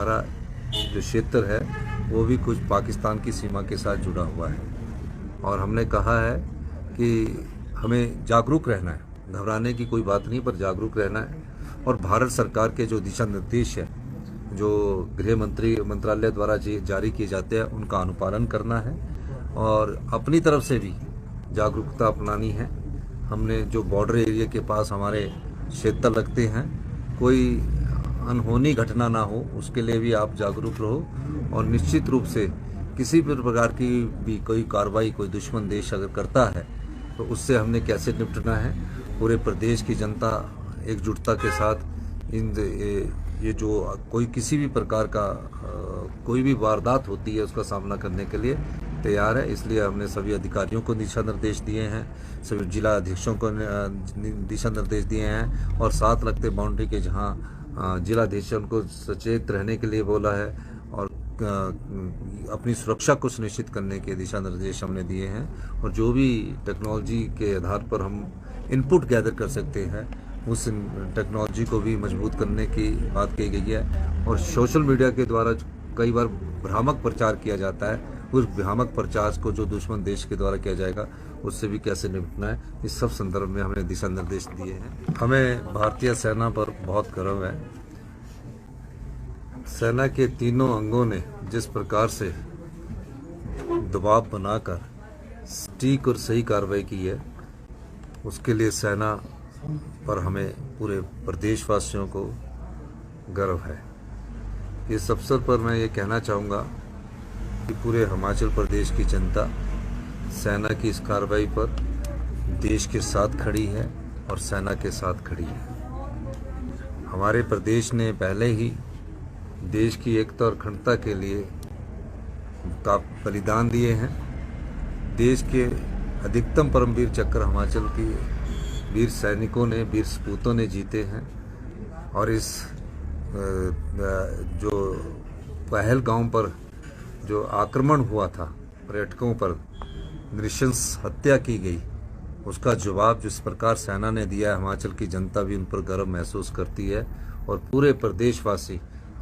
हमारा जो क्षेत्र है वो भी कुछ पाकिस्तान की सीमा के साथ जुड़ा हुआ है और हमने कहा है कि हमें जागरूक रहना है। घबराने की कोई बात नहीं, पर जागरूक रहना है और भारत सरकार के जो दिशा निर्देश है, जो गृह मंत्रालय द्वारा जारी किए जाते हैं, उनका अनुपालन करना है और अपनी तरफ से भी जागरूकता अपनानी है। हमने जो बॉर्डर एरिया के पास हमारे क्षेत्र लगते हैं, कोई अनहोनी घटना ना हो, उसके लिए भी आप जागरूक रहो और निश्चित रूप से किसी भी प्रकार की भी कोई कार्रवाई कोई दुश्मन देश अगर करता है तो उससे हमने कैसे निपटना है। पूरे प्रदेश की जनता एकजुटता के साथ ये जो कोई किसी भी प्रकार का कोई भी वारदात होती है उसका सामना करने के लिए तैयार है। इसलिए हमने सभी अधिकारियों को दिशा निर्देश दिए हैं, सभी जिला अधीक्षों को दिशा निर्देश दिए हैं और साथ लगते बाउंड्री के जहां जिला अधीक्षक उनको सचेत रहने के लिए बोला है और अपनी सुरक्षा को सुनिश्चित करने के दिशा निर्देश हमने दिए हैं। और जो भी टेक्नोलॉजी के आधार पर हम इनपुट गैदर कर सकते हैं, उस टेक्नोलॉजी को भी मजबूत करने की बात कही गई है। और सोशल मीडिया के द्वारा कई बार भ्रामक प्रचार किया जाता है, उस भ्रामक प्रचार को जो दुश्मन देश के द्वारा किया जाएगा उससे भी कैसे निपटना है, इस सब संदर्भ में हमने दिशा निर्देश दिए हैं। हमें भारतीय सेना पर बहुत गर्व है। सेना के तीनों अंगों ने जिस प्रकार से दबाव बनाकर सटीक और सही कार्रवाई की है, उसके लिए सेना पर हमें पूरे प्रदेशवासियों को गर्व है। इस अवसर पर मैं ये कहना चाहूँगा कि पूरे हिमाचल प्रदेश की जनता सेना की इस कार्रवाई पर देश के साथ खड़ी है और सेना के साथ खड़ी है। हमारे प्रदेश ने पहले ही देश की एकता और अखंडता के लिए बलिदान दिए हैं। देश के अधिकतम परमवीर चक्र हिमाचल की वीर सैनिकों ने, वीर सपूतों ने जीते हैं और इस जो पहलगाम पर जो आक्रमण हुआ था, पर्यटकों पर नृशंस हत्या की गई, उसका जवाब जिस प्रकार सेना ने दिया है, हिमाचल की जनता भी उन पर गर्व महसूस करती है और पूरे प्रदेशवासी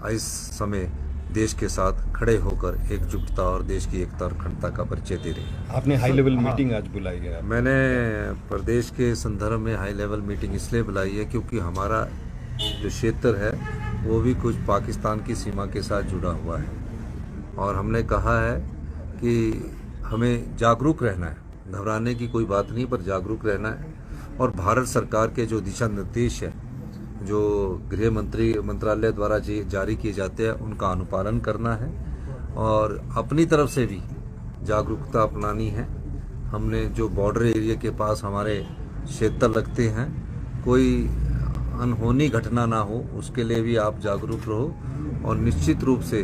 इस समय देश के साथ खड़े होकर एकजुटता और देश की एकता और अखंडता का परिचय दे रहे हैं। आपने हाई लेवल मीटिंग आज बुलाई है? मैंने प्रदेश के संदर्भ में हाई लेवल मीटिंग इसलिए बुलाई है क्योंकि हमारा जो क्षेत्र है वो भी कुछ पाकिस्तान की सीमा के साथ जुड़ा हुआ है और हमने कहा है कि हमें जागरूक रहना है। घबराने की कोई बात नहीं, पर जागरूक रहना है और भारत सरकार के जो दिशा निर्देश है, जो गृह मंत्रालय द्वारा जारी किए जाते हैं, उनका अनुपालन करना है और अपनी तरफ से भी जागरूकता अपनानी है। हमने जो बॉर्डर एरिया के पास हमारे क्षेत्र लगते हैं, कोई अनहोनी घटना ना हो, उसके लिए भी आप जागरूक रहो और निश्चित रूप से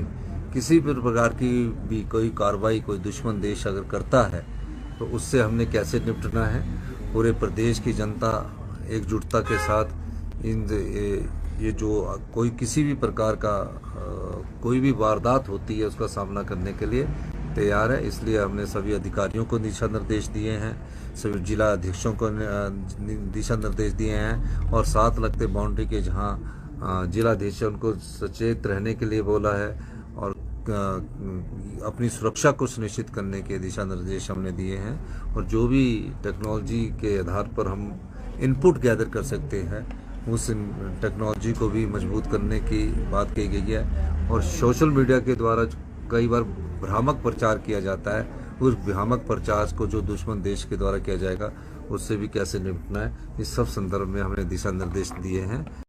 किसी भी प्रकार की भी कोई कार्रवाई कोई दुश्मन देश अगर करता है तो उससे हमने कैसे निपटना है। पूरे प्रदेश की जनता एकजुटता के साथ ये जो कोई किसी भी प्रकार का कोई भी वारदात होती है उसका सामना करने के लिए तैयार है। इसलिए हमने सभी अधिकारियों को दिशा निर्देश दिए हैं, सभी जिला अधीक्षकों को दिशा निर्देश दिए हैं और साथ लगते बाउंड्री के जहां जिला अधीक्षक उनको सचेत रहने के लिए बोला है और अपनी सुरक्षा को सुनिश्चित करने के दिशा निर्देश हमने दिए हैं। और जो भी टेक्नोलॉजी के आधार पर हम इनपुट गैदर कर सकते हैं, उस टेक्नोलॉजी को भी मजबूत करने की बात कही गई है। और सोशल मीडिया के द्वारा कई बार भ्रामक प्रचार किया जाता है, उस भ्रामक प्रचार को जो दुश्मन देश के द्वारा किया जाएगा उससे भी कैसे निपटना है, इस सब संदर्भ में हमने दिशा निर्देश दिए हैं।